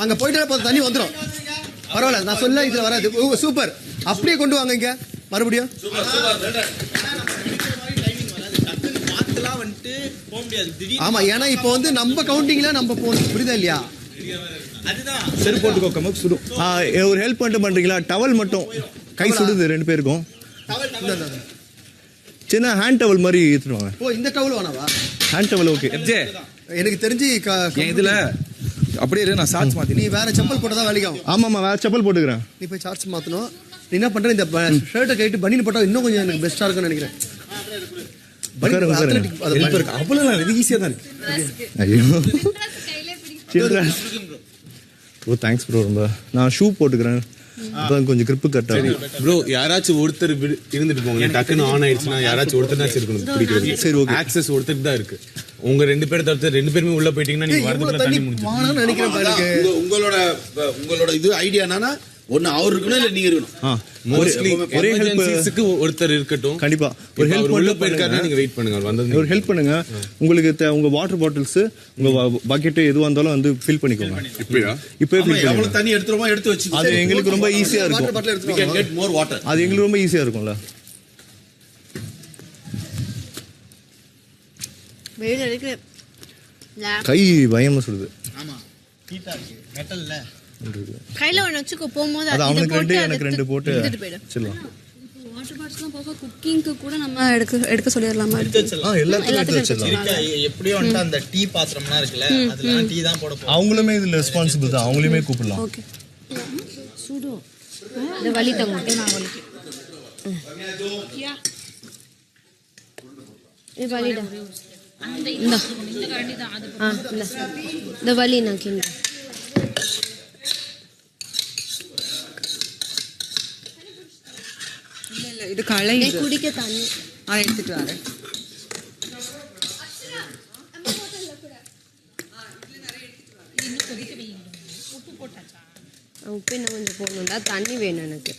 அங்கே போயிட்டு தண்ணி வந்துடும். பரவாயில்ல, நான் சொல்ல இதில் வராது. சூப்பர், அப்படியே கொண்டு வாங்க இங்கே மறுபடியும். ஆமா, ஏன்னா இப்போ வந்து நம்ம கவுண்டிங்ல நம்ம போகணும், புரியுதா இல்லையா? சரி போட்டுக்கோ, சுடும். ஒரு ஹெல்ப் பண்ணிட்டு பண்றீங்களா? டவல் மட்டும், கை சுடுது 2 பேருக்கும். சின்ன ஹேண்ட் டவல் மாதிரி எடுத்துருவாங்க. ஓ, இந்த டவல் வேணாவா? Hand towel okay. எனக்கு தெரிஞ்சு இதுல அப்படியே நான் சார்ஜ் மாத்தி. நீ வேற செப்பல் போட்டதா வேலைக்கு ஆகும். ஆமாம்மா, வேற செப்பல் போட்டுக்கிறேன். நீ போய் சார்ஜ் மாற்றணும். நீ என்ன பண்ற, இந்த ஷர்ட்டை கைட்டு பனின்னு போட்டால் இன்னும் கொஞ்சம் எனக்கு பெஸ்ட்டாக இருக்கும்னு நினைக்கிறேன். அவ்வளோ இது ஈஸியாக தான் இருக்கு. ஐயோ, ஓ தேங்க்ஸ் ப்ரோ. ரொம்ப நான் ஷூ போட்டுக்கிறேன், அதான் கொஞ்சம் கிரிப்பு கரெக்டாக. ப்ரோ யாராச்சும் ஒருத்தர் இருந்துட்டு போங்க, டக்குன்னு ஆன் ஆயிடுச்சுன்னா யாராச்சும் ஒருத்தர் தான் இருக்கணும் பிடிக்கிறது. சரி ஓகே. ஆக்சஸ் ஒருத்தர் தான் இருக்கு. உங்க 2 பேர் தவிர்த்து 2 பேருமே உள்ள போயிட்டீங்கன்னா நீங்க வரதுக்குள்ள தண்ணி முடிஞ்சிடும் நினைக்கிறேன். உங்களோட இது ஐடியா என்னன்னா, ஒன்னு அவர் இருக்கணும் இல்ல நீங்க இருக்கணும். மோஸ்ட்லி ஒரே எமர்ஜென்சிஸ்க்கு ஒருத்தர் இருக்கட்டும். கண்டிப்பா ஒரு ஹெல்ப் உள்ள போயிருக்காருன்னா நீங்க வெயிட் பண்ணுங்க, அவர் வந்தது ஒரு ஹெல்ப் பண்ணுங்க. உங்களுக்கு உங்க வாட்டர் பாட்டில்ஸ், உங்க பக்கெட் எதுவா இருந்தாலும் வந்து ஃபில் பண்ணிக்கோங்க. இப்பவே ஃபில் பண்ணுங்க. எவ்வளவு தண்ணி எடுத்துறோமோ எடுத்து வச்சு, அது எங்களுக்கு ரொம்ப ஈஸியா இருக்கும். we can get more water. அது எங்களுக்கு ரொம்ப ஈஸியா இருக்கும்ல. கை பயமா சுடுது. ஆமா, ஹீட்டா இருக்கு, மெட்டல்ல. கையில ஒன்று வச்சுக்கோ, போகும்போது அது அவனுக்கு 2 எனக்கு 2 போட்டு வச்சிடலாம். வாட்டர் பாட்டில்ஸ்லாம் போக குக்கிங்க்கு கூட நம்ம எடுக்க சொல்லிடலாமா? எல்லாத்தையும் எடுத்து வச்சிடலாம். எப்படியோ வந்துட்டு அந்த டீ பாத்திரம்லாம் இருக்குல்ல, அதுல டீ தான் போட போறோம். அவங்களுமே இதுல ரெஸ்பான்சிபிள் தான், அவங்களுமே கூப்பிடலாம். ஓகே. சுடு இந்த வலி தங்க நான் வலிக்கு ये वाली डा இந்த வலி நான் கிண்ட இது களை குடிக்க தண்ணி எடுத்துட்டு வரேன். உப்பு இன்னும் கொஞ்சம் போடணும்டா, தண்ணி வேணும் எனக்கு.